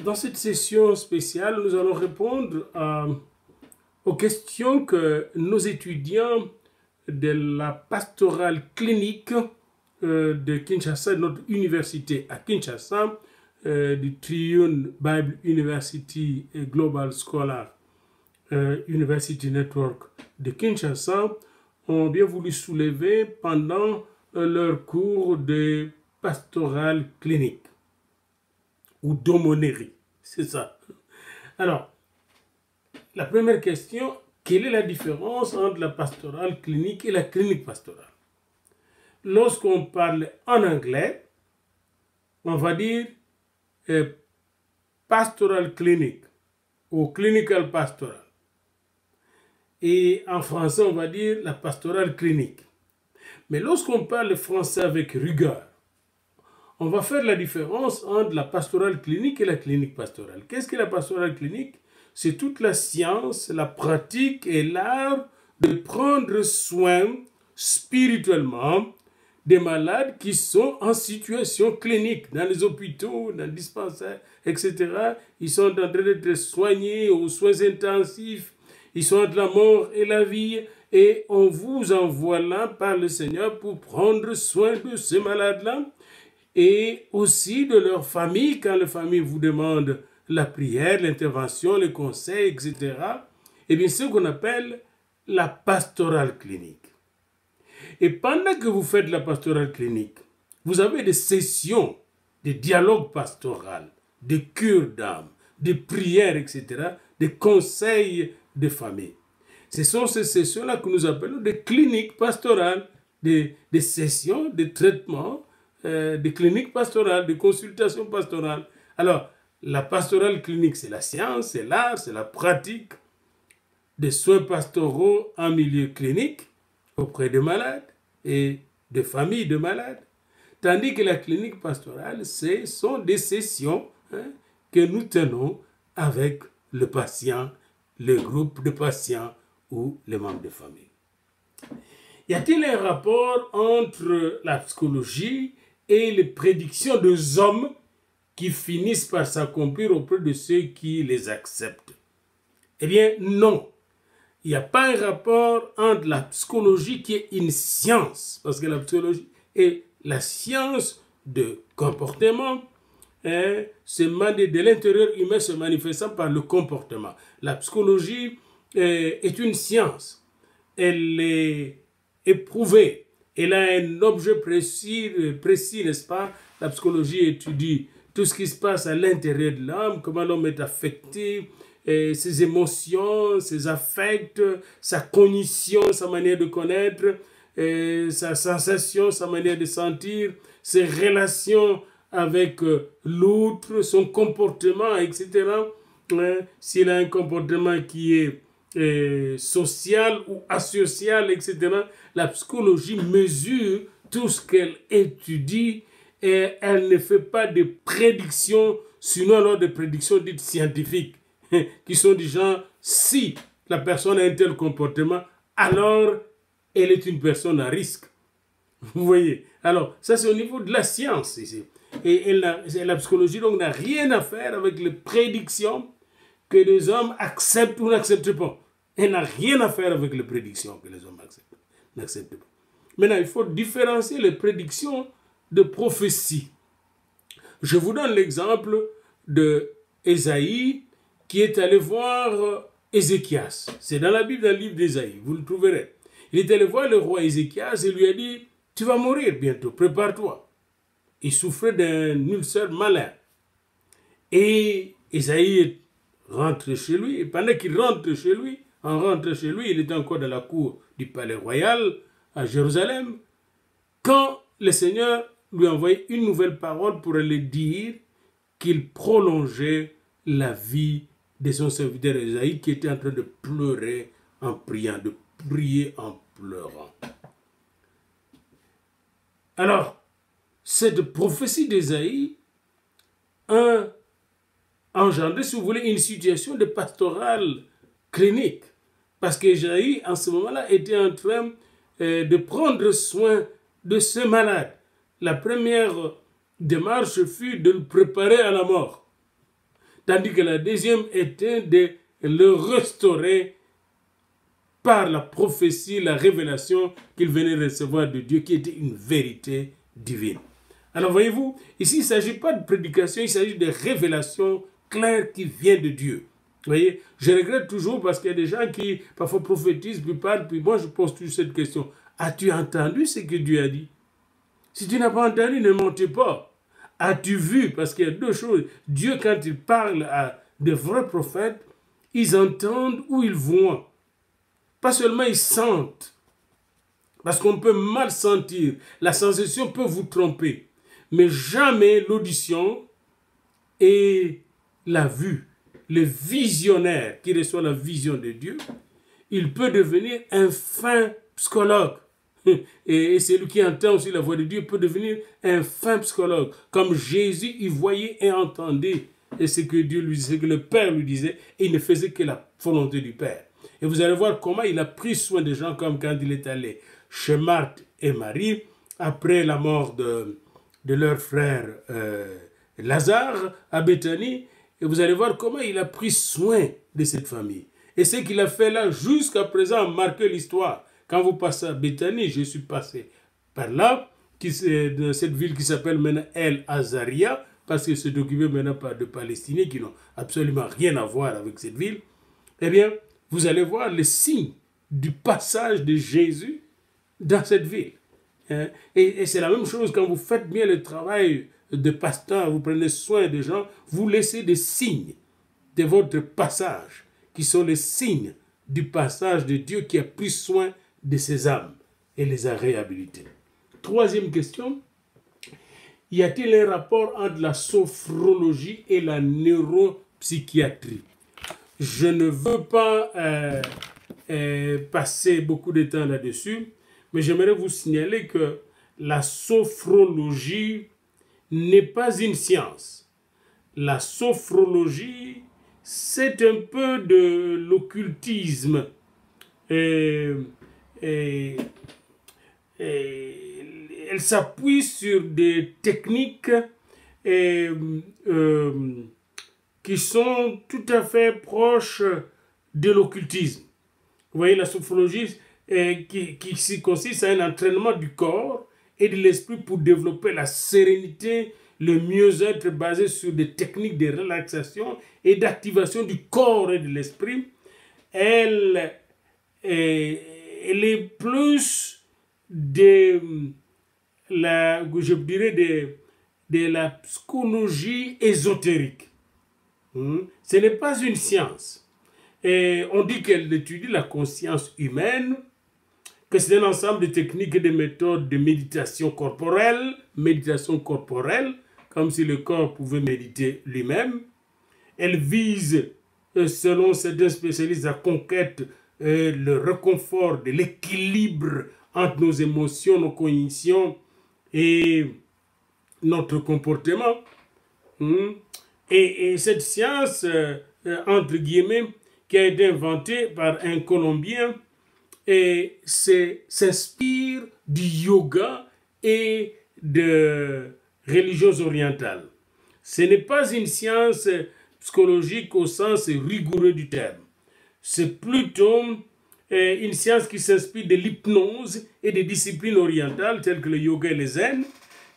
Dans cette session spéciale, nous allons répondre aux questions que nos étudiants de la pastorale clinique de Kinshasa, notre université à Kinshasa, du Triune Bible University et Global Scholar University Network de Kinshasa, ont bien voulu soulever pendant leur cours de pastorale clinique ou d'aumônerie, c'est ça. Alors, la première question, quelle est la différence entre la pastorale clinique et la clinique pastorale? Lorsqu'on parle en anglais, on va dire pastoral clinic ou clinical pastoral. Et en français, on va dire la pastorale clinique. Mais lorsqu'on parle français avec rigueur, on va faire la différence entre la pastorale clinique et la clinique pastorale. Qu'est-ce que la pastorale clinique? C'est toute la science, la pratique et l'art de prendre soin spirituellement des malades qui sont en situation clinique, dans les hôpitaux, dans les dispensaires, etc. Ils sont en train d'être soignés aux soins intensifs, ils sont entre la mort et la vie, et on vous envoie là par le Seigneur pour prendre soin de ces malades-là, et aussi de leur famille, quand la famille vous demande la prière, l'intervention, les conseils, etc. Eh bien, c'est ce qu'on appelle la pastorale clinique. Et pendant que vous faites la pastorale clinique, vous avez des sessions, des dialogues pastoraux, des cures d'âme, des prières, etc., des conseils de famille. Ce sont ces sessions-là que nous appelons des cliniques pastorales, des sessions de traitement, des cliniques pastorales, des consultations pastorales. Alors, la pastorale clinique, c'est la science, c'est l'art, c'est la pratique des soins pastoraux en milieu clinique auprès des malades et des familles de malades. Tandis que la clinique pastorale, ce sont des sessions que nous tenons avec le patient, le groupe de patients ou les membres de famille. Y a-t-il un rapport entre la psychologie et les prédictions des hommes qui finissent par s'accomplir auprès de ceux qui les acceptent? Eh bien, non. Il n'y a pas un rapport entre la psychologie qui est une science, parce que la psychologie est la science de comportement, de l'intérieur humain se manifestant par le comportement. La psychologie est une science. Elle est éprouvée. Elle a un objet précis, n'est-ce pas? La psychologie étudie tout ce qui se passe à l'intérieur de l'homme, comment l'homme est affecté, ses émotions, ses affects, sa cognition, sa manière de connaître, sa sensation, sa manière de sentir, ses relations avec l'autre, son comportement, etc. S'il a un comportement qui est social ou asocial, etc. La psychologie mesure tout ce qu'elle étudie et elle ne fait pas de prédictions, sinon alors des prédictions dites scientifiques, qui sont du genre, si la personne a un tel comportement, alors elle est une personne à risque. Vous voyez? Alors, ça c'est au niveau de la science ici. Et la psychologie donc n'a rien à faire avec les prédictions que les hommes acceptent ou n'acceptent pas. Elle n'a rien à faire avec les prédictions que les hommes acceptent, n'acceptent pas. Maintenant, il faut différencier les prédictions de prophétie. Je vous donne l'exemple de Ésaïe qui est allé voir Ézéchias. C'est dans la Bible, dans le livre d'Ésaïe, vous le trouverez. Il est allé voir le roi Ézéchias et lui a dit, tu vas mourir bientôt, prépare-toi. Il souffrait d'un ulcère malin. Et Ésaïe rentre chez lui, et pendant qu'il rentre chez lui, il était encore dans la cour du palais royal à Jérusalem, quand le Seigneur lui a envoyé une nouvelle parole pour lui dire qu'il prolongeait la vie de son serviteur Ésaïe qui était en train de pleurer en priant, de prier en pleurant. Alors, cette prophétie d'Ésaïe a engendré, si vous voulez, une situation de pastorale clinique. Parce qu'Ésaïe, en ce moment-là, était en train de prendre soin de ce malade. La première démarche fut de le préparer à la mort. tandis que la deuxième était de le restaurer par la prophétie, la révélation qu'il venait recevoir de Dieu, qui était une vérité divine. Alors voyez-vous, ici il ne s'agit pas de prédication, il s'agit de révélation claire qui vient de Dieu. Vous voyez, je regrette toujours parce qu'il y a des gens qui parfois prophétisent, puis parlent, puis moi je pose toujours cette question. As-tu entendu ce que Dieu a dit? Si tu n'as pas entendu, ne mentez pas. As-tu vu? Parce qu'il y a deux choses. Dieu, quand il parle à de vrais prophètes, ils entendent ou ils voient. Pas seulement ils sentent. Parce qu'on peut mal sentir. La sensation peut vous tromper. Mais jamais l'audition et la vue. Le visionnaire qui reçoit la vision de Dieu, il peut devenir un fin psychologue. Et celui qui entend aussi la voix de Dieu peut devenir un fin psychologue. Comme Jésus, il voyait et entendait et ce que Dieu lui disait, que le Père lui disait, et il ne faisait que la volonté du Père. Et vous allez voir comment il a pris soin des gens, comme quand il est allé chez Marthe et Marie, après la mort de leur frère Lazare à Béthanie. Et vous allez voir comment il a pris soin de cette famille. Et ce qu'il a fait là, jusqu'à présent, a marqué l'histoire. Quand vous passez à Béthanie, je suis passé par là, dans cette ville qui s'appelle maintenant El Azaria, parce que c'est occupé maintenant par des Palestiniens qui n'ont absolument rien à voir avec cette ville. Eh bien, vous allez voir les signes du passage de Jésus dans cette ville. Et c'est la même chose quand vous faites bien le travail de pasteur, vous prenez soin des gens, vous laissez des signes de votre passage, qui sont les signes du passage de Dieu qui a pris soin de ses âmes et les a réhabilitées. Troisième question, y a-t-il un rapport entre la sophrologie et la neuropsychiatrie? Je ne veux pas passer beaucoup de temps là-dessus, mais j'aimerais vous signaler que la sophrologie n'est pas une science. La sophrologie, c'est un peu de l'occultisme. Elle s'appuie sur des techniques qui sont tout à fait proches de l'occultisme. Vous voyez, la sophrologie qui consiste à un entraînement du corps et de l'esprit pour développer la sérénité, le mieux-être basé sur des techniques de relaxation et d'activation du corps et de l'esprit. Elle est plus de la, je dirais, de la psychologie ésotérique. Ce n'est pas une science. Et on dit qu'elle étudie la conscience humaine, que c'est un ensemble de techniques et de méthodes de méditation corporelle, comme si le corps pouvait méditer lui-même. Elle vise, selon certains spécialistes, la conquête, le réconfort de l'équilibre entre nos émotions, nos cognitions et notre comportement. Et cette science, entre guillemets, qui a été inventée par un Colombien, et s'inspire du yoga et de religions orientales. Ce n'est pas une science psychologique au sens rigoureux du terme. C'est plutôt une science qui s'inspire de l'hypnose et des disciplines orientales telles que le yoga et le zen.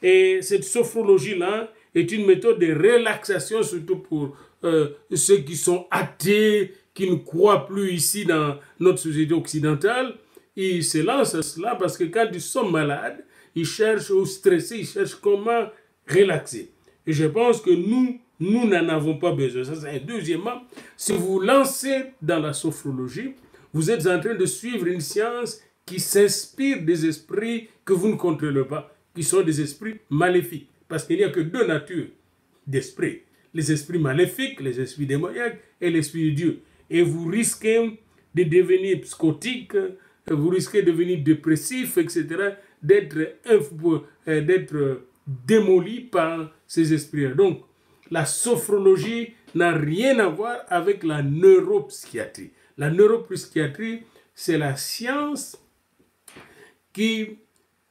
Et cette sophrologie-là est une méthode de relaxation, surtout pour ceux qui sont athées, qui ne croient plus ici dans notre société occidentale. Ils se lancent à cela parce que quand ils sont malades, ils cherchent ou stressés, ils cherchent comment relaxer. Et je pense que nous n'en avons pas besoin. Ça, c'est un. Deuxièmement, si vous vous lancez dans la sophrologie, vous êtes en train de suivre une science qui s'inspire des esprits que vous ne contrôlez pas, qui sont des esprits maléfiques. Parce qu'il n'y a que deux natures d'esprits. Les esprits maléfiques, les esprits démoniaques et l'esprit de Dieu. Et vous risquez de devenir psychotique, vous risquez de devenir dépressif, etc., d'être démoli par ces esprits-là. Donc, la sophrologie n'a rien à voir avec la neuropsychiatrie. La neuropsychiatrie, c'est la science qui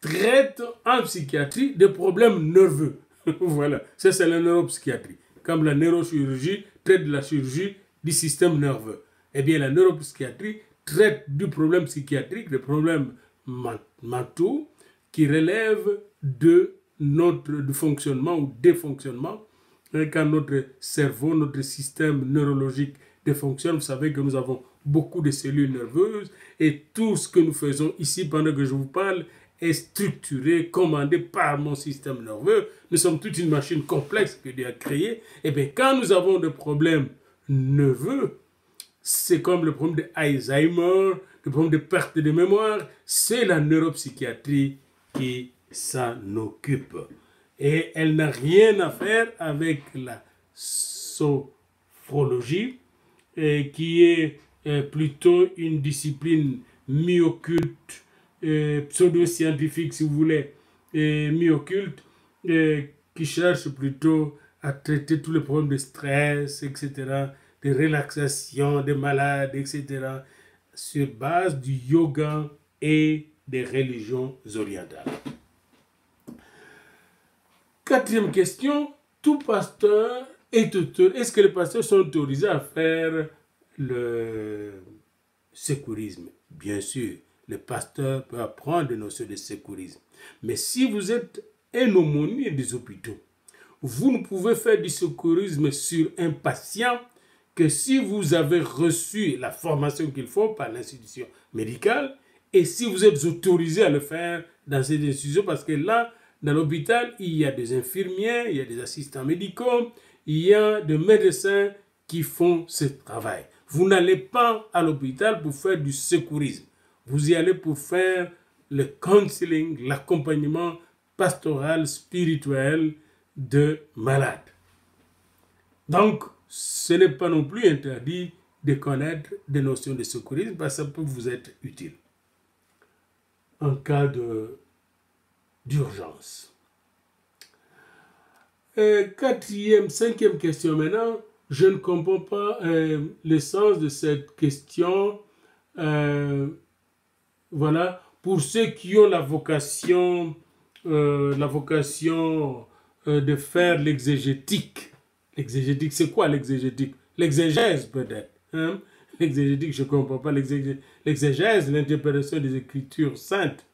traite en psychiatrie des problèmes nerveux. Voilà, ça c'est la neuropsychiatrie. Comme la neurochirurgie traite de la chirurgie du système nerveux. Eh bien, la neuropsychiatrie traite du problème psychiatrique, des problèmes mentaux qui relèvent de notre fonctionnement ou défonctionnement. Quand notre cerveau, notre système neurologique défonctionne, vous savez que nous avons beaucoup de cellules nerveuses et tout ce que nous faisons ici pendant que je vous parle est structuré, commandé par mon système nerveux. Nous sommes toute une machine complexe que Dieu a créée. Et bien, quand nous avons des problèmes nerveux, c'est comme le problème d'Alzheimer, le problème de perte de mémoire, c'est la neuropsychiatrie qui s'en occupe. Et elle n'a rien à faire avec la sophrologie, qui est plutôt une discipline mi-occulte, pseudo-scientifique si vous voulez, mi-occulte, qui cherche plutôt à traiter tous les problèmes de stress, etc., de relaxation des malades, etc., sur base du yoga et des religions orientales. Quatrième question, tout pasteur est autorisé. Est-ce que les pasteurs sont autorisés à faire le secourisme? Bien sûr, le pasteur peut apprendre des notions de secourisme. Mais si vous êtes un aumônier des hôpitaux, vous ne pouvez faire du secourisme sur un patient que si vous avez reçu la formation qu'il faut par l'institution médicale et si vous êtes autorisé à le faire dans cette institution, parce que là, dans l'hôpital, il y a des infirmiers, il y a des assistants médicaux, il y a des médecins qui font ce travail. Vous n'allez pas à l'hôpital pour faire du secourisme. Vous y allez pour faire le counseling, l'accompagnement pastoral, spirituel de malades. Donc, ce n'est pas non plus interdit de connaître des notions de secourisme parce que ça peut vous être utile en cas d'urgence. Cinquième question maintenant. Je ne comprends pas le sens de cette question. Voilà. Pour ceux qui ont la vocation de faire l'exégétique. L'exégétique, c'est quoi l'exégétique? L'exégèse peut-être. Hein? L'exégétique, je ne comprends pas l'exégèse, l'interprétation des Écritures saintes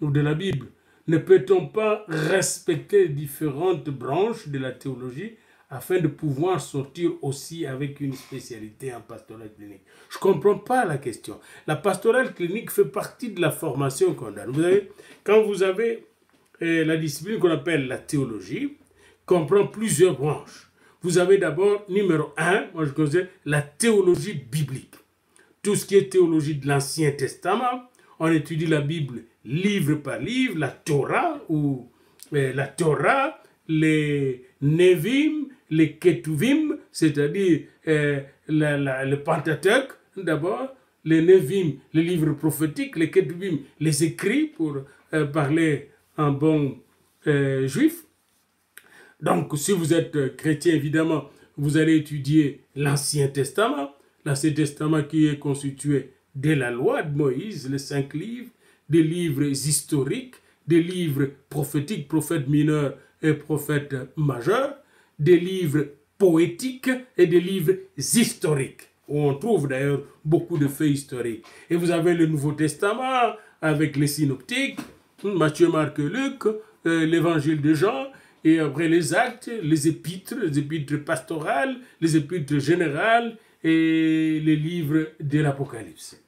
ou de la Bible. Ne peut-on pas respecter différentes branches de la théologie afin de pouvoir sortir aussi avec une spécialité en pastorale clinique? Je ne comprends pas la question. La pastorale clinique fait partie de la formation qu'on donne. Vous savez, quand vous avez la discipline qu'on appelle la théologie, comprend plusieurs branches. Vous avez d'abord, numéro 1, moi je considère la théologie biblique. Tout ce qui est théologie de l'Ancien Testament, on étudie la Bible livre par livre, la Torah, les Nevim, les Ketuvim, c'est-à-dire le Pentateuque d'abord, les Nevim, les livres prophétiques, les Ketuvim, les écrits pour parler en bon juif. Donc, si vous êtes chrétien, évidemment, vous allez étudier l'Ancien Testament. L'Ancien Testament qui est constitué de la loi de Moïse, les 5 livres, des livres historiques, des livres prophétiques, prophètes mineurs et prophètes majeurs, des livres poétiques et des livres historiques, où on trouve d'ailleurs beaucoup de faits historiques. Et vous avez le Nouveau Testament avec les synoptiques, Matthieu, Marc et Luc, l'évangile de Jean, et après les actes, les épîtres pastorales, les épîtres générales et les livres de l'Apocalypse.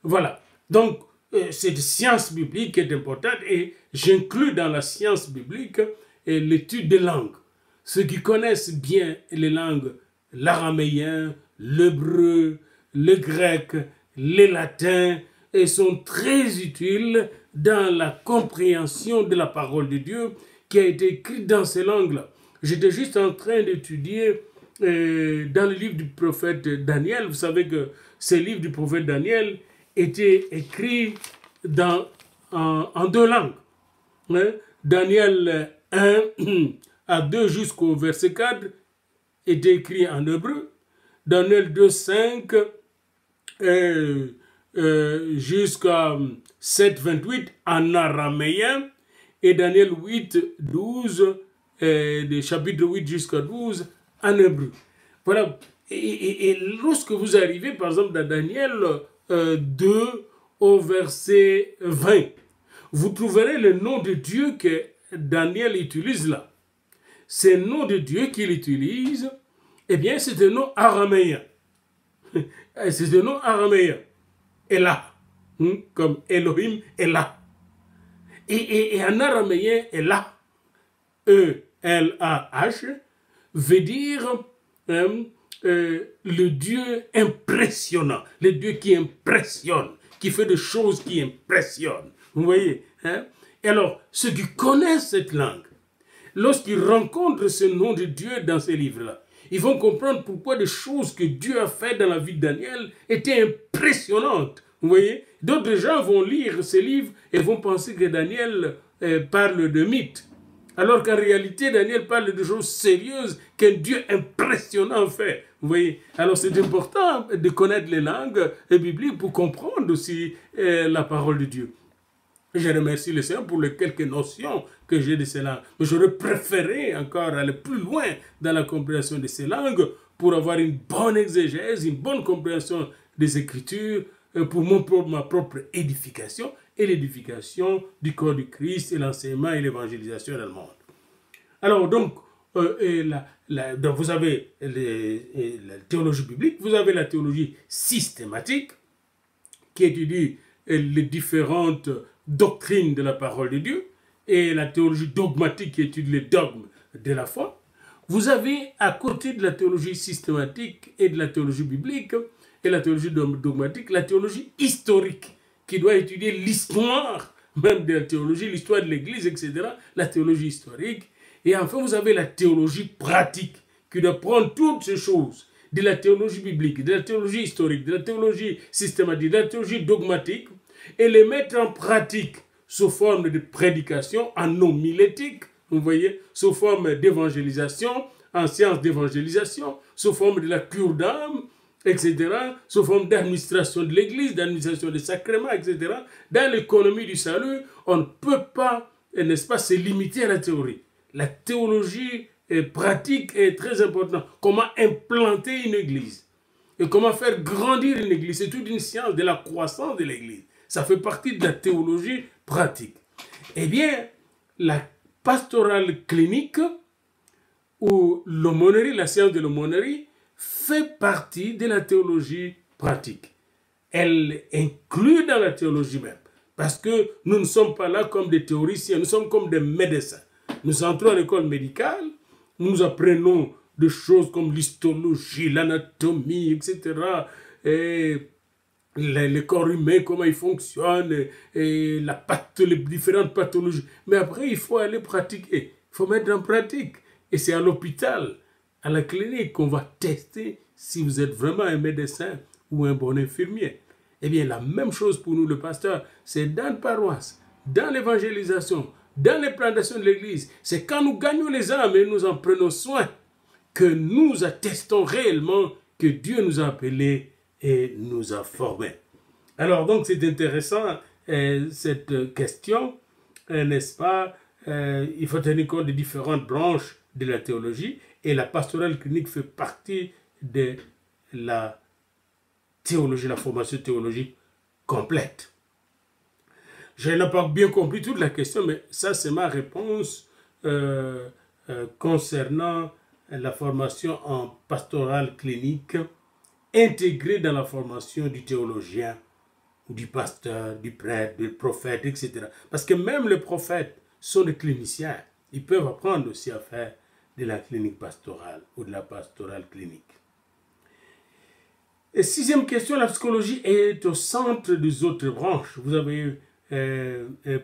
Voilà. Donc, cette science biblique est importante et j'inclus dans la science biblique l'étude des langues. Ceux qui connaissent bien les langues, l'araméen, l'hébreu, le grec, le latin, et sont très utiles dans la compréhension de la parole de Dieu qui a été écrite dans ces langues-là. J'étais juste en train d'étudier dans le livre du prophète Daniel. Vous savez que ces livres du prophète Daniel étaient écrits en 2 langues. Hein? Daniel 1 à 2 jusqu'au verset 4 était écrit en hébreu. Daniel 2, 5 jusqu'à 7, 28 en araméen. Et Daniel 8, 12, des chapitres 8 jusqu'à 12 en hébreu. Voilà. Et lorsque vous arrivez, par exemple, dans Daniel 2 au verset 20, vous trouverez le nom de Dieu que Daniel utilise là. Ce nom de Dieu qu'il utilise, eh bien, c'est un nom araméen. C'est un nom araméen. Elah, comme Elohim, Elah. Et en araméen, Elah, E-L-A-H, veut dire le Dieu impressionnant, le Dieu qui impressionne, qui fait des choses qui impressionnent. Vous voyez, hein? Et alors, ceux qui connaissent cette langue, lorsqu'ils rencontrent ce nom de Dieu dans ces livres-là, ils vont comprendre pourquoi des choses que Dieu a faites dans la vie de Daniel étaient impressionnantes. Vous voyez, d'autres gens vont lire ces livres et vont penser que Daniel parle de mythes. Alors qu'en réalité, Daniel parle de choses sérieuses qu'un Dieu impressionnant fait. Vous voyez, alors c'est important de connaître les langues bibliques pour comprendre aussi la parole de Dieu. Je remercie le Seigneur pour les quelques notions que j'ai de ces langues. Mais j'aurais préféré encore aller plus loin dans la compréhension de ces langues pour avoir une bonne exégèse, une bonne compréhension des Écritures pour ma propre édification et l'édification du corps du Christ et l'enseignement et l'évangélisation dans le monde. Alors donc, donc vous avez la théologie biblique, vous avez la théologie systématique qui étudie les différentes doctrines de la parole de Dieu et la théologie dogmatique qui étudie les dogmes de la foi. Vous avez à côté de la théologie systématique et de la théologie biblique et la théologie dogmatique, la théologie historique qui doit étudier l'histoire même de la théologie, l'histoire de l'Église, etc. La théologie historique. Et enfin, vous avez la théologie pratique qui doit prendre toutes ces choses de la théologie biblique, de la théologie historique, de la théologie systématique, de la théologie dogmatique et les mettre en pratique sous forme de prédication, en homilétique, vous voyez, sous forme d'évangélisation, en sciences d'évangélisation, sous forme de la cure d'âme, etc., sous forme d'administration de l'Église, d'administration des sacrements, etc. Dans l'économie du salut, on ne peut pas, n'est-ce pas, se limiter à la théorie. La théologie pratique est très importante. Comment implanter une Église et comment faire grandir une Église. C'est toute une science de la croissance de l'Église. Ça fait partie de la théologie pratique. Eh bien, la pastorale clinique ou l'aumônerie, la science de l'aumônerie, fait partie de la théologie pratique. Elle inclut dans la théologie même. Parce que nous ne sommes pas là comme des théoriciens, nous sommes comme des médecins. Nous entrons à l'école médicale, nous apprenons des choses comme l'histologie, l'anatomie, etc. Et le corps humain, comment il fonctionne, et les différentes pathologies. Mais après, il faut aller pratiquer, il faut mettre en pratique. Et c'est à l'hôpital, à la clinique, qu'on va tester si vous êtes vraiment un médecin ou un bon infirmier. Eh bien, la même chose pour nous, le pasteur, c'est dans la paroisse, dans l'évangélisation, dans les plantations de l'Église. C'est quand nous gagnons les âmes et nous en prenons soin que nous attestons réellement que Dieu nous a appelés et nous a formés. Alors donc c'est intéressant cette question, n'est-ce pas? Il faut tenir compte des différentes branches de la théologie et la pastorale clinique fait partie de la théologie, la formation théologique complète. Je n'ai pas bien compris toute la question, mais ça c'est ma réponse concernant la formation en pastorale clinique intégrée dans la formation du théologien, du pasteur, du prêtre, du prophète, etc. Parce que même les prophètes sont des cliniciens. Ils peuvent apprendre aussi à faire de la clinique pastorale ou de la pastorale clinique. Et sixième question, la psychologie est au centre des autres branches. Vous avez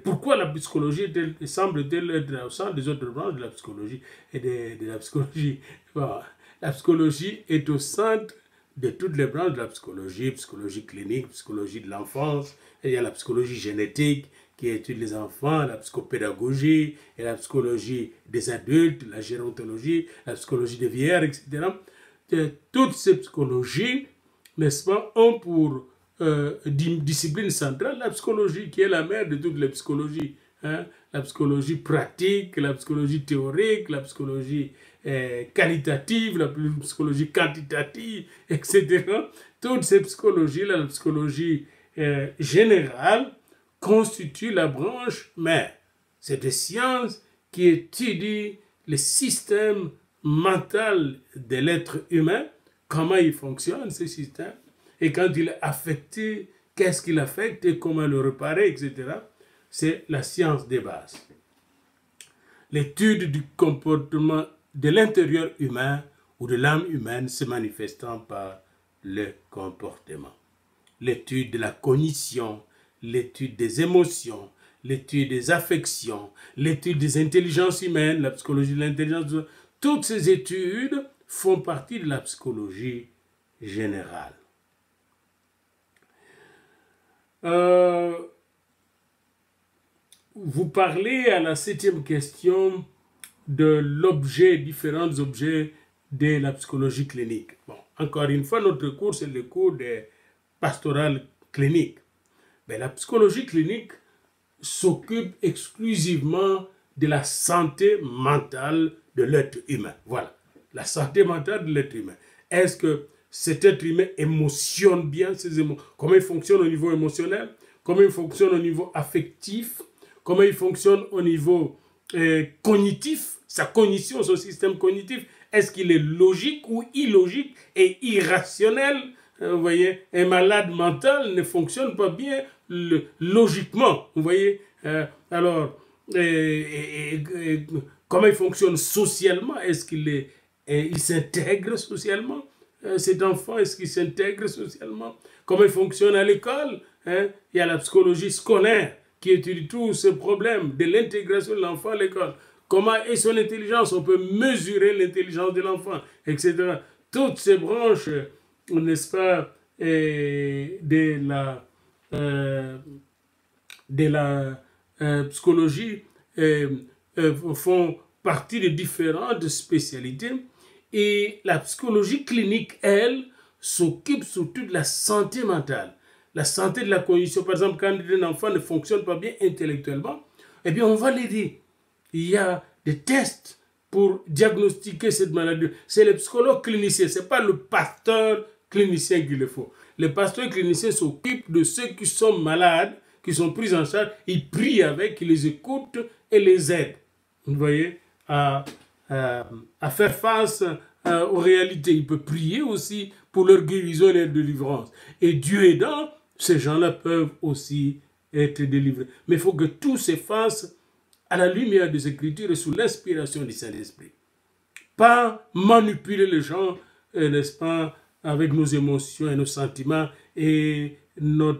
pourquoi la psychologie semble-t-elle être au centre des autres branches de la psychologie et de la psychologie? Bon, la psychologie est au centre de toutes les branches de la psychologie, psychologie clinique, psychologie de l'enfance, il y a la psychologie génétique qui étudie les enfants, la psychopédagogie, et la psychologie des adultes, la gérontologie, la psychologie des vieillards, etc. Toutes ces psychologies, n'est-ce pas, ont pour discipline centrale la psychologie qui est la mère de toutes les psychologies. Hein? La psychologie pratique, la psychologie théorique, la psychologie qualitative, la psychologie quantitative, etc. Toutes ces psychologies-là, la psychologie générale, constituent la branche mère. C'est des sciences qui étudient le système mental de l'être humain, comment il fonctionne, ce système, et quand il est affecté, qu'est-ce qu'il affecte et comment le réparer, etc. C'est la science des bases. L'étude du comportement de l'intérieur humain ou de l'âme humaine se manifestant par le comportement. L'étude de la cognition, l'étude des émotions, l'étude des affections, l'étude des intelligences humaines, la psychologie de l'intelligence, toutes ces études font partie de la psychologie générale. Vous parlez à la 7e question de l'objet, différents objets de la psychologie clinique. Bon, encore une fois, notre cours, c'est le cours de pastoral clinique. Mais la psychologie clinique s'occupe exclusivement de la santé mentale de l'être humain. Voilà, la santé mentale de l'être humain. Est-ce que cet être humain émotionne bien ses émotions? Comment il fonctionne au niveau émotionnel? Comment il fonctionne au niveau affectif? Comment il fonctionne au niveau cognitif? Sa cognition, son système cognitif, est-ce qu'il est logique ou illogique et irrationnel? Vous voyez, un malade mental ne fonctionne pas bien logiquement. Vous voyez, alors, comment il fonctionne socialement? Est-ce qu'il il s'intègre socialement? Cet enfant, est-ce qu'il s'intègre socialement? Comment il fonctionne à l'école? Il y a la psychologie scolaire qui étudie tous ces problèmes de l'intégration de l'enfant à l'école. Comment est son intelligence? On peut mesurer l'intelligence de l'enfant, etc. Toutes ces branches, n'est-ce pas, de la psychologie font partie de différentes spécialités. Et la psychologie clinique, elle, s'occupe surtout de la santé mentale, la santé de la cognition. Par exemple, quand un enfant ne fonctionne pas bien intellectuellement, eh bien, on va l'aider. Il y a des tests pour diagnostiquer cette maladie. C'est le psychologue clinicien, ce n'est pas le pasteur clinicien qu'il le faut. Le pasteur clinicien s'occupe de ceux qui sont malades, qui sont pris en charge. Il prie avec, il les écoute et les aide. Vous voyez, à faire face aux réalités. Il peut prier aussi pour leur guérison et leur délivrance. Et Dieu aidant, ces gens-là peuvent aussi être délivrés. Mais il faut que tout se fasse à la lumière des Écritures et sous l'inspiration du Saint-Esprit. Pas manipuler les gens, n'est-ce pas, avec nos émotions et nos sentiments et nos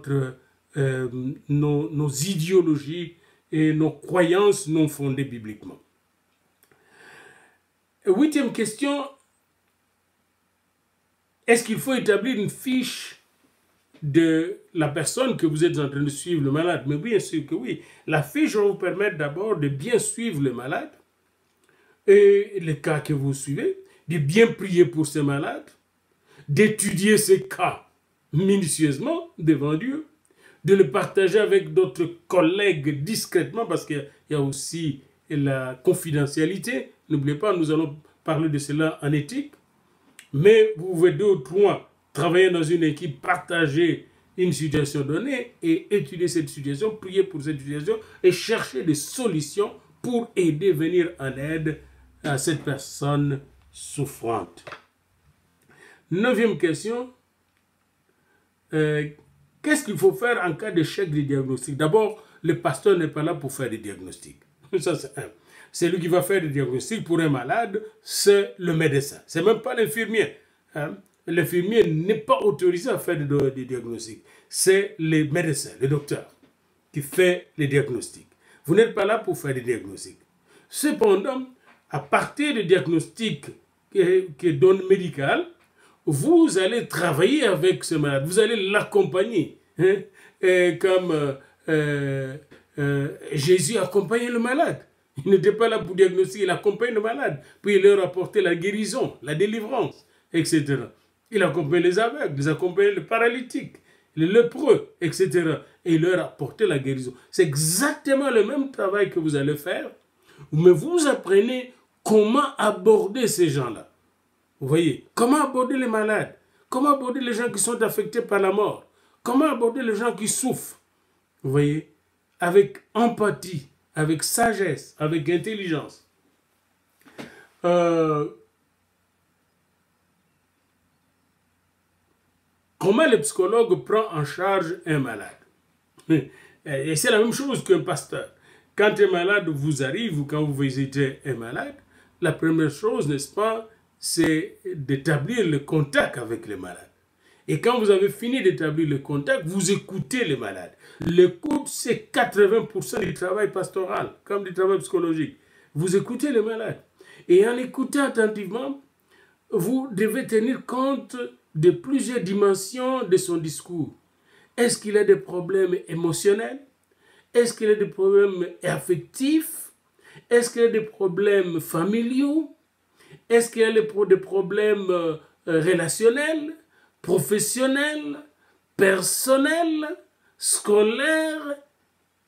idéologies et nos croyances non fondées bibliquement. 8e question, est-ce qu'il faut établir une fiche de la personne que vous êtes en train de suivre, le malade? Mais bien sûr que oui. La fiche va vous permettre d'abord de bien suivre le malade et les cas que vous suivez, de bien prier pour ce malade, d'étudier ces cas minutieusement devant Dieu, de le partager avec d'autres collègues discrètement parce qu'il y a aussi la confidentialité. N'oubliez pas, nous allons parler de cela en éthique. Mais vous pouvez 2 ou 3 travailler dans une équipe, partager une situation donnée et étudier cette situation, prier pour cette situation et chercher des solutions pour aider, venir en aide à cette personne souffrante. 9e question. Qu'est-ce qu'il faut faire en cas d'échec du diagnostic? D'abord, le pasteur n'est pas là pour faire des diagnostics. Ça, c'est un. C'est lui qui va faire des diagnostics pour un malade, c'est le médecin. Ce n'est même pas l'infirmier. Hein? L'infirmier n'est pas autorisé à faire des diagnostics. C'est le médecin, le docteur, qui fait les diagnostics. Vous n'êtes pas là pour faire des diagnostics. Cependant, à partir des diagnostics qui donne médical, vous allez travailler avec ce malade, vous allez l'accompagner. Hein? Comme Jésus accompagnait le malade. Il n'était pas là pour diagnostiquer, il accompagne le malade, puis il leur apportait la guérison, la délivrance, etc. Il accompagne les aveugles, il accompagne les paralytiques, les lépreux, etc. Et il leur apportait la guérison. C'est exactement le même travail que vous allez faire, mais vous apprenez comment aborder ces gens-là. Vous voyez, comment aborder les malades, comment aborder les gens qui sont affectés par la mort, comment aborder les gens qui souffrent. Vous voyez, avec empathie, avec sagesse, avec intelligence. Comment le psychologue prend en charge un malade. Et c'est la même chose qu'un pasteur. Quand un malade vous arrive ou quand vous visitez un malade, la première chose, n'est-ce pas, c'est d'établir le contact avec le malade. Et quand vous avez fini d'établir le contact, vous écoutez le malade. L'écoute, c'est 80% du travail pastoral, comme du travail psychologique. Vous écoutez le malade. Et en écoutant attentivement, vous devez tenir compte de plusieurs dimensions de son discours. Est-ce qu'il a des problèmes émotionnels? Est-ce qu'il a des problèmes affectifs? Est-ce qu'il a des problèmes familiaux? Est-ce qu'il a des problèmes relationnels, professionnels, personnels, scolaires,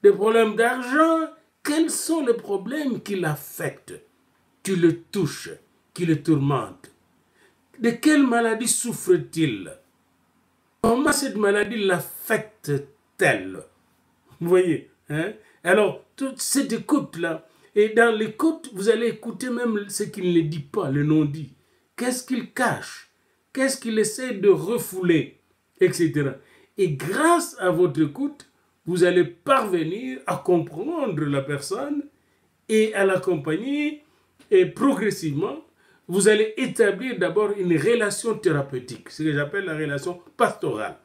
des problèmes d'argent? Quels sont les problèmes qui l'affectent, qui le touchent, qui le tourmentent? De quelle maladie souffre-t-il? Comment cette maladie l'affecte-t-elle? Vous voyez, hein? Alors, toute cette écoute-là, et dans l'écoute, vous allez écouter même ce qu'il ne dit pas, le non-dit. Qu'est-ce qu'il cache? Qu'est-ce qu'il essaie de refouler? Etc. Et grâce à votre écoute, vous allez parvenir à comprendre la personne et à l'accompagner, et progressivement, vous allez établir d'abord une relation thérapeutique, ce que j'appelle la relation pastorale,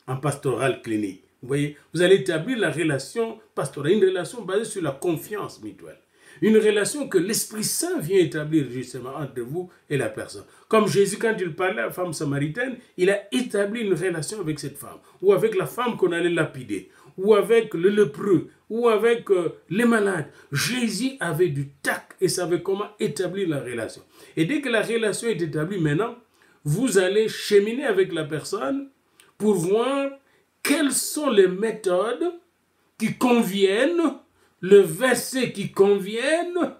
en pastoral clinique. Vous voyez, vous allez établir la relation pastorale, une relation basée sur la confiance mutuelle. Une relation que l'Esprit Saint vient établir justement entre vous et la personne. Comme Jésus, quand il parlait à la femme samaritaine, il a établi une relation avec cette femme, ou avec la femme qu'on allait lapider, ou avec le lépreux, ou avec les malades. Jésus avait du tact et savait comment établir la relation. Et dès que la relation est établie maintenant, vous allez cheminer avec la personne pour voir quelles sont les méthodes qui conviennent, le verset qui conviennent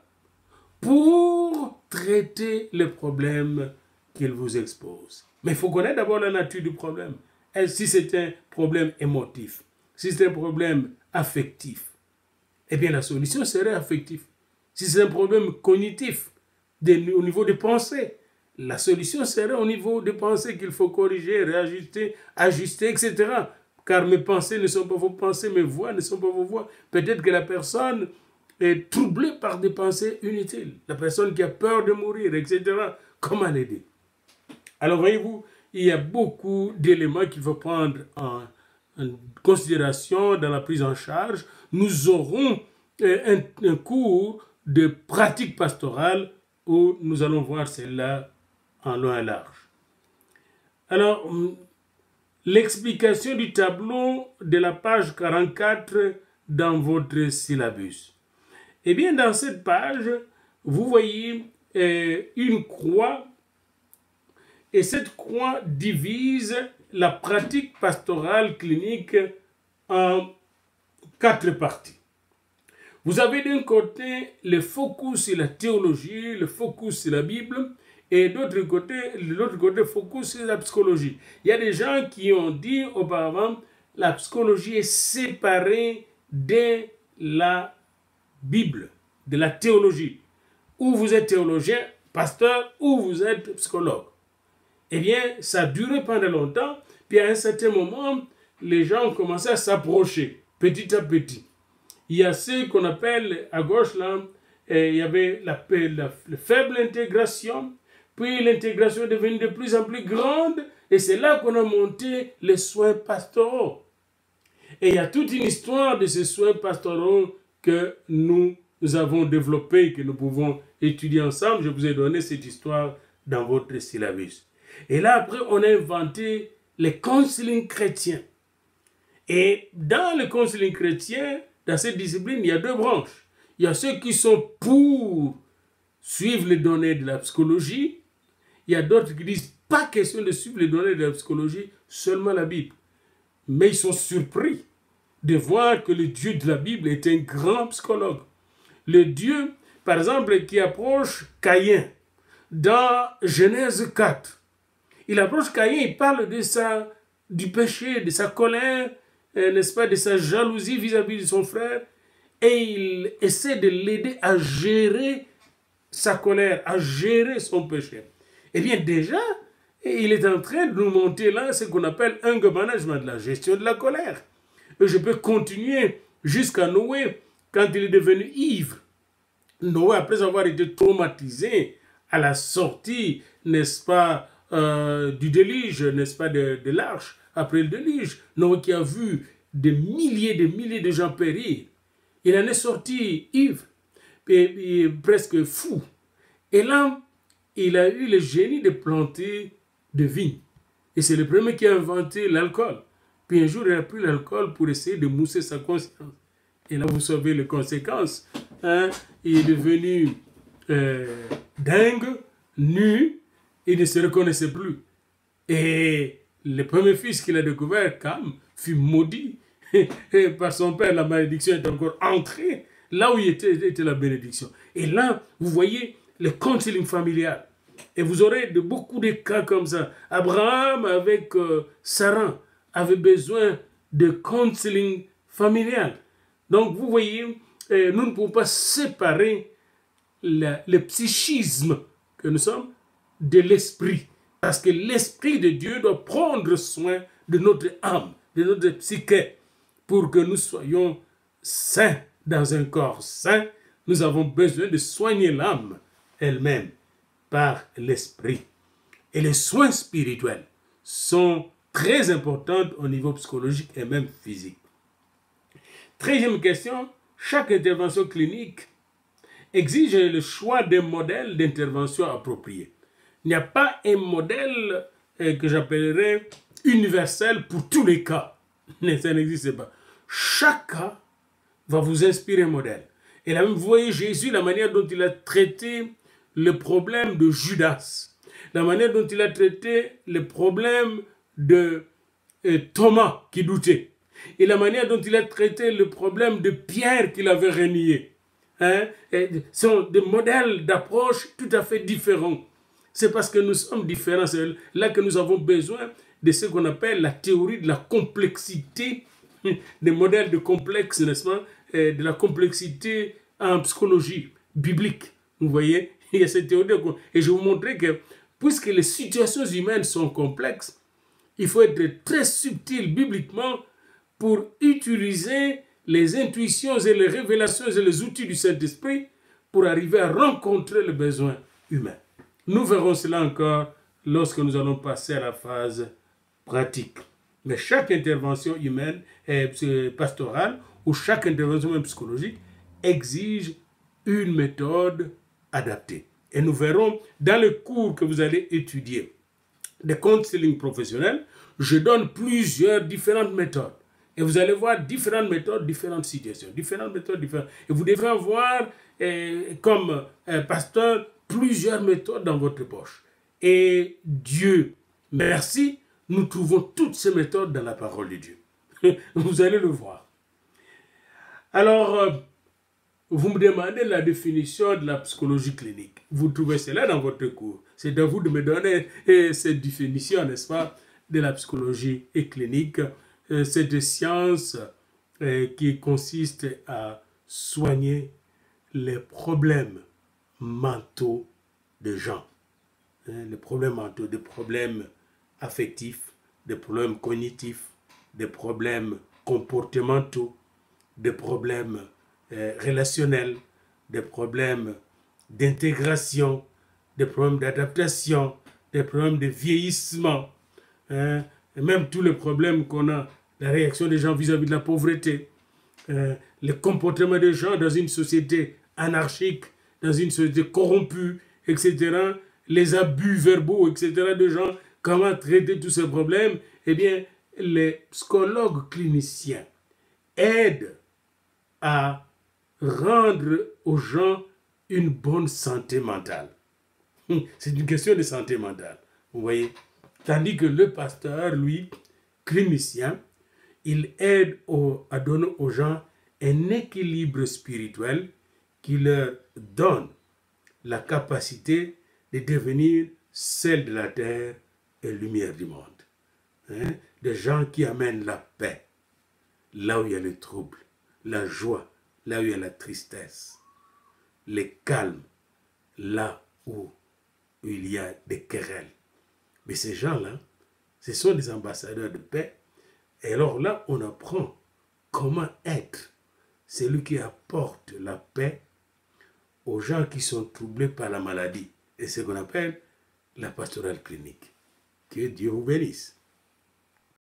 pour traiter le problème qu'il vous expose. Mais il faut connaître d'abord la nature du problème. Et si c'est un problème émotif, si c'est un problème affectif, eh bien la solution serait affective. Si c'est un problème cognitif, au niveau des pensées, la solution serait au niveau des pensées qu'il faut corriger, réajuster, ajuster, etc. Car mes pensées ne sont pas vos pensées, mes voix ne sont pas vos voix. Peut-être que la personne est troublée par des pensées inutiles. La personne qui a peur de mourir, etc. Comment l'aider? Alors voyez-vous, il y a beaucoup d'éléments qu'il faut prendre en considération dans la prise en charge. Nous aurons un cours de pratique pastorale où nous allons voir cela en long et large. Alors, l'explication du tableau de la page 44 dans votre syllabus. Eh bien, dans cette page, vous voyez une croix, et cette croix divise la pratique pastorale clinique en 4 parties. Vous avez d'un côté le focus sur la théologie, le focus sur la Bible, et de l'autre côté, focus sur la psychologie. Il y a des gens qui ont dit auparavant la psychologie est séparée de la Bible, de la théologie. Ou vous êtes théologien, pasteur, ou vous êtes psychologue. Eh bien, ça a duré pendant longtemps, puis à un certain moment, les gens ont commencé à s'approcher, petit à petit. Il y a ce qu'on appelle, à gauche là, il y avait la faible intégration, puis l'intégration est devenue de plus en plus grande, et c'est là qu'on a monté les soins pastoraux. Et il y a toute une histoire de ces soins pastoraux que nous avons développés, que nous pouvons étudier ensemble. Je vous ai donné cette histoire dans votre syllabus. Et là, après, on a inventé les counseling chrétiens. Et dans le counseling chrétien, dans cette discipline, il y a 2 branches. Il y a ceux qui sont pour suivre les données de la psychologie. Il y a d'autres qui disent, pas question de suivre les données de la psychologie, seulement la Bible. Mais ils sont surpris de voir que le Dieu de la Bible est un grand psychologue. Le Dieu par exemple, qui approche Caïn dans Genèse 4. Il approche Caïn, il parle du péché, de sa colère, n'est-ce pas, de sa jalousie vis-à-vis de son frère, et il essaie de l'aider à gérer sa colère, à gérer son péché. Eh bien déjà, il est en train de nous monter là ce qu'on appelle un management, la gestion de la colère. Et je peux continuer jusqu'à Noé, quand il est devenu ivre. Noé, après avoir été traumatisé à la sortie, n'est-ce pas, du déluge, n'est-ce pas, de l'arche, après le déluge, Noé qui a vu des milliers de gens périr, il en est sorti ivre, et presque fou. Et là, il a eu le génie de planter des vignes. Et c'est le premier qui a inventé l'alcool. Puis un jour, il a pris l'alcool pour essayer de mousser sa conscience. Et là, vous savez les conséquences. Hein? Il est devenu dingue, nu, il ne se reconnaissait plus. Et le premier fils qu'il a découvert, Cam, fut maudit. Et par son père, la malédiction est encore entrée là où était la bénédiction. Et là, vous voyez le counseling familial. Et vous aurez beaucoup de cas comme ça. Abraham avec Sarah avait besoin de counseling familial. Donc, vous voyez, nous ne pouvons pas séparer le psychisme que nous sommes de l'esprit. Parce que l'esprit de Dieu doit prendre soin de notre âme, de notre psyché, pour que nous soyons sains dans un corps sain. Nous avons besoin de soigner l'âme elle-même par l'esprit. Et les soins spirituels sont très importants au niveau psychologique et même physique. 13e question, chaque intervention clinique exige le choix d'un modèle d'intervention approprié. Il n'y a pas un modèle que j'appellerais universel pour tous les cas. Ça n'existe pas. Chaque cas va vous inspirer un modèle. Et là, vous voyez Jésus, la manière dont il a traité le problème de Judas, la manière dont il a traité le problème de Thomas qui doutait, et la manière dont il a traité le problème de Pierre qu'il avait renié. Hein? Sont des modèles d'approche tout à fait différents. C'est parce que nous sommes différents, c'est là que nous avons besoin de ce qu'on appelle la théorie de la complexité, des modèles de complexe, n'est-ce pas, de la complexité en psychologie biblique. Vous voyez, il y a cette théorie et je vais vous montrer que puisque les situations humaines sont complexes, il faut être très subtil bibliquement pour utiliser les intuitions et les révélations et les outils du Saint-Esprit pour arriver à rencontrer le besoin humain. Nous verrons cela encore lorsque nous allons passer à la phase pratique. Mais chaque intervention humaine et pastorale ou chaque intervention même psychologique exige une méthode adaptée. Et nous verrons dans le cours que vous allez étudier de counseling professionnel, je donne plusieurs différentes méthodes. Et vous allez voir différentes méthodes, différentes situations, différentes méthodes, différentes. Et vous devrez avoir, comme pasteur, plusieurs méthodes dans votre poche. Et Dieu, merci, nous trouvons toutes ces méthodes dans la parole de Dieu. Vous allez le voir. Alors, vous me demandez la définition de la psychologie clinique. Vous trouvez cela dans votre cours. C'est à vous de me donner cette définition, n'est-ce pas, de la psychologie clinique, cette science qui consiste à soigner les problèmes mentaux des gens. Les problèmes mentaux, des problèmes affectifs, des problèmes cognitifs, des problèmes comportementaux, des problèmes relationnels, des problèmes d'intégration, des problèmes d'adaptation, des problèmes de vieillissement, hein, et même tous les problèmes qu'on a, la réaction des gens vis-à-vis de la pauvreté, le comportement des gens dans une société anarchique, dans une société corrompue, etc., les abus verbaux, etc., de gens, comment traiter tous ces problèmes, eh bien, les psychologues cliniciens aident à rendre aux gens une bonne santé mentale. C'est une question de santé mentale, vous voyez. Tandis que le pasteur, lui, clinicien, il aide à donner aux gens un équilibre spirituel qui leur donne la capacité de devenir sel de la terre et lumière du monde. Hein? Des gens qui amènent la paix là où il y a le trouble, la joie là où il y a la tristesse, le calme là où il y a des querelles. Mais ces gens-là, ce sont des ambassadeurs de paix. Et alors là, on apprend comment être celui qui apporte la paix aux gens qui sont troublés par la maladie. Et c'est ce qu'on appelle la pastorale clinique. Que Dieu vous bénisse.